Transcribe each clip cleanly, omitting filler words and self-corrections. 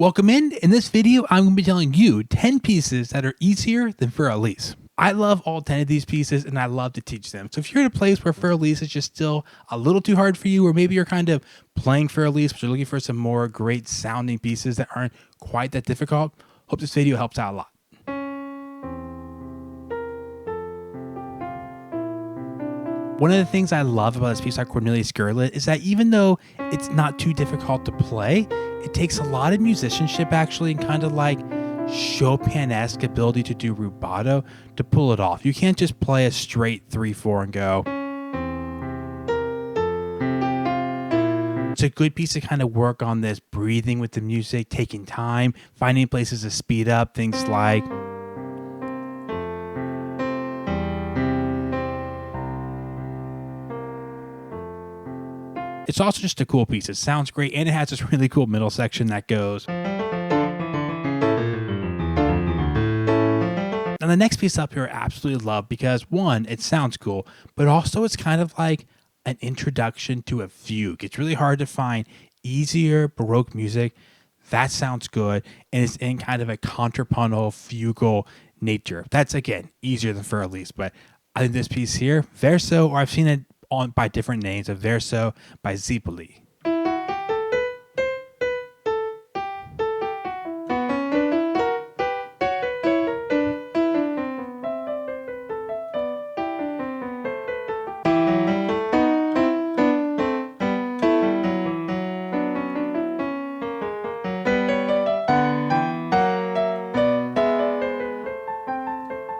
Welcome in this video, I'm going to be telling you 10 pieces that are easier than Für Elise. I love all 10 of these pieces and I love to teach them. So if you're in a place where Für Elise is just still a little too hard for you, or maybe you're kind of playing Für Elise, but you're looking for some more great sounding pieces that aren't quite that difficult, hope this video helps out a lot. One of the things I love about this piece by Cornelia Scarlet is that even though it's not too difficult to play, it takes a lot of musicianship actually and kind of like Chopin-esque ability to do rubato to pull it off. You can't just play a straight 3/4 and go. It's a good piece to kind of work on this breathing with the music, taking time, finding places to speed up, things like it's also just a cool piece. It sounds great, and it has this really cool middle section that goes. And the next piece up here I absolutely love because, one, it sounds cool, but also it's kind of like an introduction to a fugue. It's really hard to find easier Baroque music that sounds good, and it's in kind of a contrapuntal, fugal nature. That's, again, easier than Für Elise, but I think this piece here, Verso, or I've seen it on by different names, of Verso by Zipoli.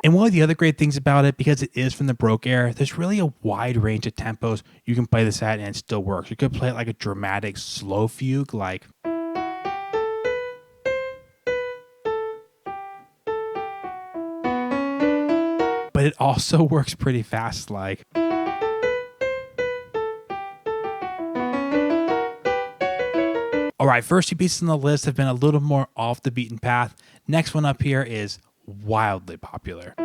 And one of the other great things about it, because it is from the Baroque era, there's really a wide range of tempos you can play this at and it still works. You could play it like a dramatic slow fugue, like. But it also works pretty fast, like. All right, first two pieces on the list have been a little more off the beaten path. Next one up here is wildly popular.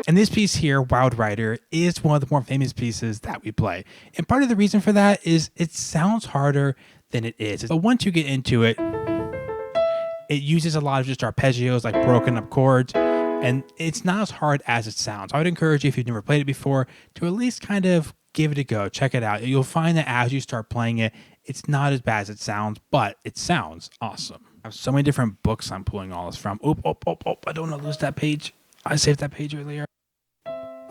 And this piece here, Wild Rider, is one of the more famous pieces that we play. And part of the reason for that is it sounds harder than it is. But once you get into it, it uses a lot of just arpeggios, like broken up chords, and it's not as hard as it sounds. I would encourage you, if you've never played it before, to at least kind of give it a go. Check it out. You'll find that as you start playing it, it's not as bad as it sounds, but it sounds awesome. I have so many different books I'm pulling all this from. Oh, I don't want to lose that page. I saved that page earlier.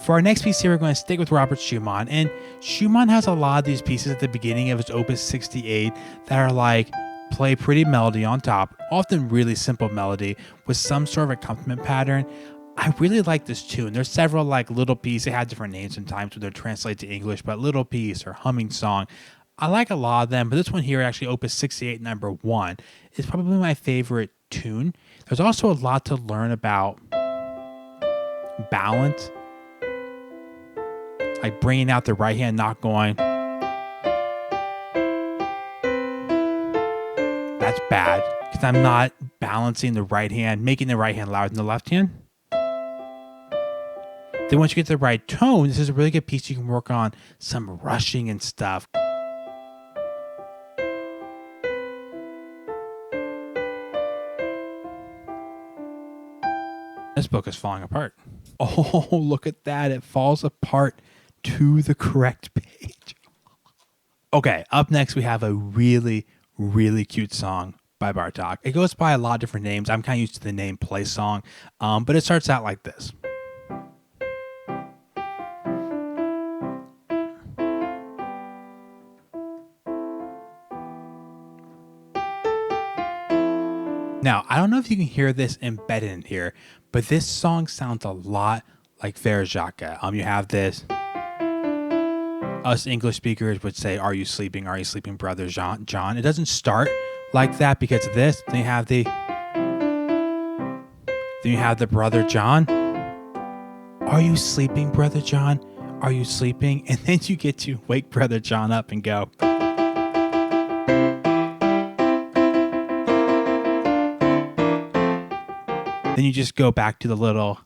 For our next piece here, we're going to stick with Robert Schumann. And Schumann has a lot of these pieces at the beginning of his Opus 68 that are like, play pretty melody on top, often really simple melody with some sort of accompaniment pattern. I really like this tune. There's several like Little Piece. They had different names sometimes when they're translated to English, but Little Piece or Humming Song. I like a lot of them, but this one here, actually Opus 68 number 1, is probably my favorite tune. There's also a lot to learn about balance, like bringing out the right hand, not going. That's bad because I'm not balancing the right hand, making the right hand louder than the left hand. Then once you get the right tone, this is a really good piece. You can work on some rushing and stuff. This book is falling apart. Oh, look at that. It falls apart to the correct page. Okay, up next we have a really, really cute song by Bartók. It goes by a lot of different names. I'm kind of used to the name Play Song, but it starts out like this. Now, I don't know if you can hear this embedded in here, but this song sounds a lot like Verso. You have this. Us English speakers would say, "Are you sleeping? Are you sleeping, brother John?" It doesn't start like that because of this. Then you have the brother John. Are you sleeping, brother John? Are you sleeping? And then you get to wake brother John up and go. Then you just go back to the little.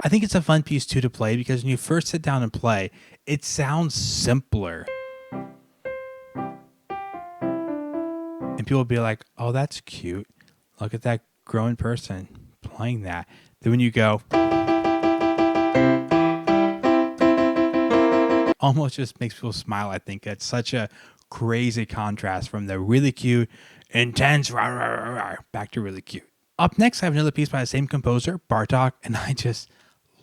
I think it's a fun piece too to play because when you first sit down and play, it sounds simpler. And people will be like, oh, that's cute. Look at that grown person playing that. Then when you go, almost just makes people smile. I think it's such a crazy contrast from the really cute, intense, rah, rah, rah, rah, back to really cute. Up next, I have another piece by the same composer, Bartok, and I just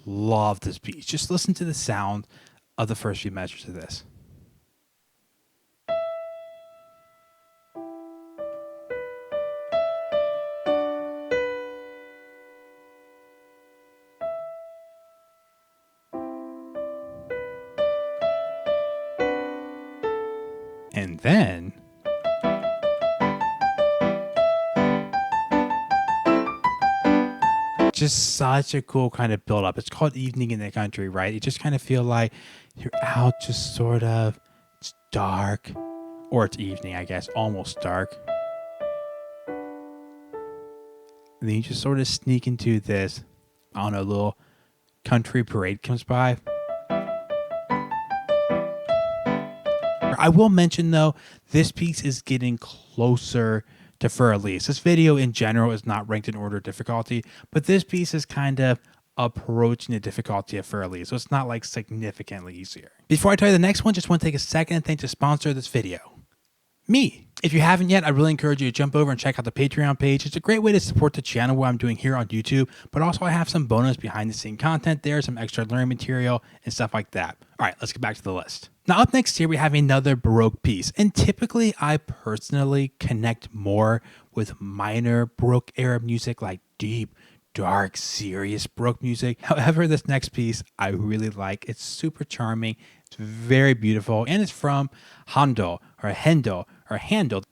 love this piece. Just listen to the sound of the first few measures of this. And then just such a cool kind of build up. It's called Evening in the Country, right? You just kind of feel like you're out, just sort of, it's dark, or it's evening, I guess, almost dark. And then you just sort of sneak into this, I don't know, little country parade comes by. I will mention though, this piece is getting closer to Für Elise. This video in general is not ranked in order of difficulty, but this piece is kind of approaching the difficulty of Für Elise, so it's not like significantly easier. Before I tell you the next one, just want to take a second and thank the sponsor of this video, me. If you haven't yet, I really encourage you to jump over and check out the Patreon page. It's a great way to support the channel, what I'm doing here on YouTube, but also I have some bonus behind the scene content there, some extra learning material and stuff like that. All right, let's get back to the list. Now up next here, we have another Baroque piece, and typically I personally connect more with minor Baroque era music, like deep, dark, serious Baroque music. However, this next piece I really like. It's super charming, it's very beautiful, and it's from Hondo, or Hendo, or Handel.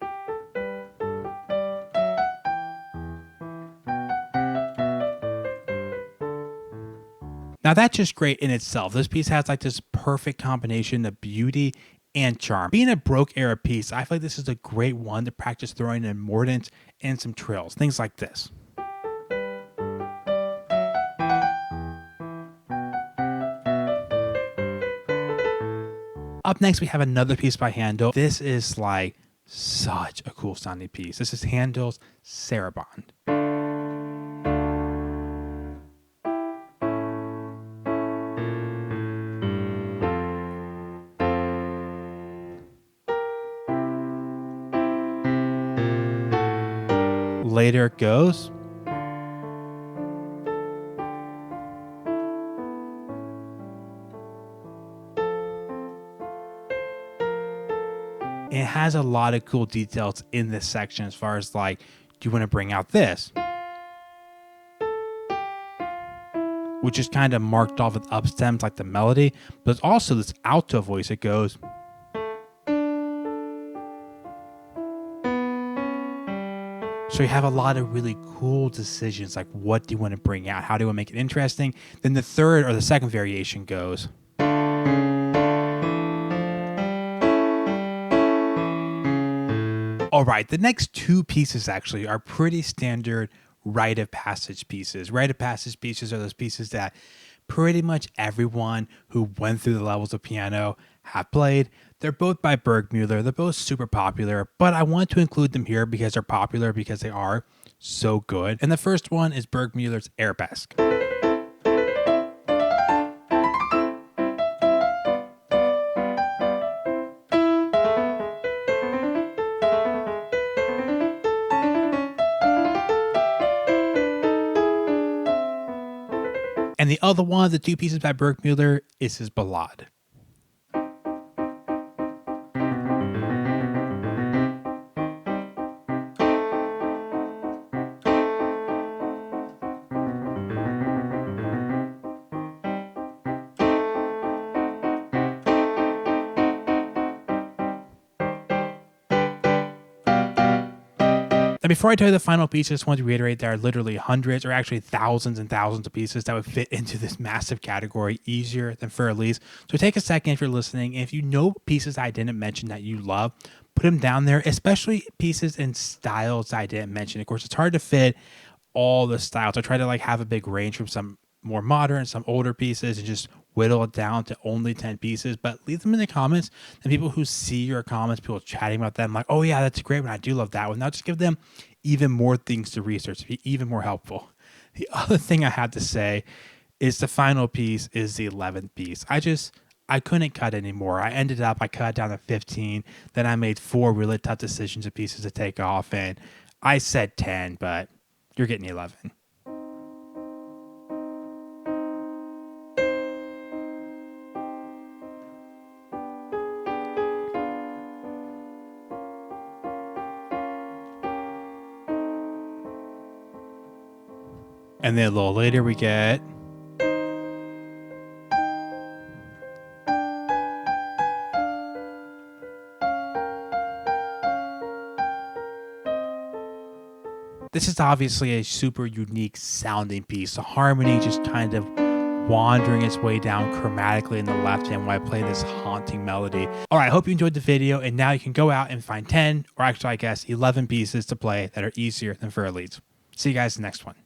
Now that's just great in itself. This piece has like this perfect combination of beauty and charm. Being a Baroque era piece, I feel like this is a great one to practice throwing in mordents and some trills, things like this. Up next, we have another piece by Handel. This is like such a cool sounding piece. This is Handel's Sarabande. Later it goes. It has a lot of cool details in this section as far as like, do you want to bring out this? Which is kind of marked off with upstems like the melody, but it's also this alto voice that goes. So you have a lot of really cool decisions, like what do you want to bring out? How do I make it interesting? Then the third or the second variation goes. All right, the next two pieces actually are pretty standard rite of passage pieces. Rite of passage pieces are those pieces that pretty much everyone who went through the levels of piano have played. They're both by Burgmüller. They're both super popular, but I want to include them here because they're popular, because they are so good. And the first one is Burgmüller's Arabesque. And the other one of the two pieces by Burgmüller is his Ballade. Now, before I tell you the final piece, I just want to reiterate there are literally hundreds or actually thousands and thousands of pieces that would fit into this massive category easier than Für Elise. So take a second if you're listening. If you know pieces I didn't mention that you love, put them down there, especially pieces in styles I didn't mention. Of course, it's hard to fit all the styles. I try to like have a big range from some more modern, some older pieces, and just whittle it down to only 10 pieces. But leave them in the comments, and people who see your comments, people chatting about them, like, oh yeah, that's a great one, I do love that one. Now just give them even more things to research to be even more helpful. The other thing I have to say is the final piece is the 11th piece. I couldn't cut anymore. I cut down to 15. Then I made 4 really tough decisions of pieces to take off. And I said 10, but you're getting 11. And then a little later we get this is obviously a super unique sounding piece. The harmony just kind of wandering its way down chromatically in the left hand while I play this haunting melody. All right, I hope you enjoyed the video, and now you can go out and find 10, or actually I guess 11 pieces to play that are easier than Für Elise. See you guys in the next one.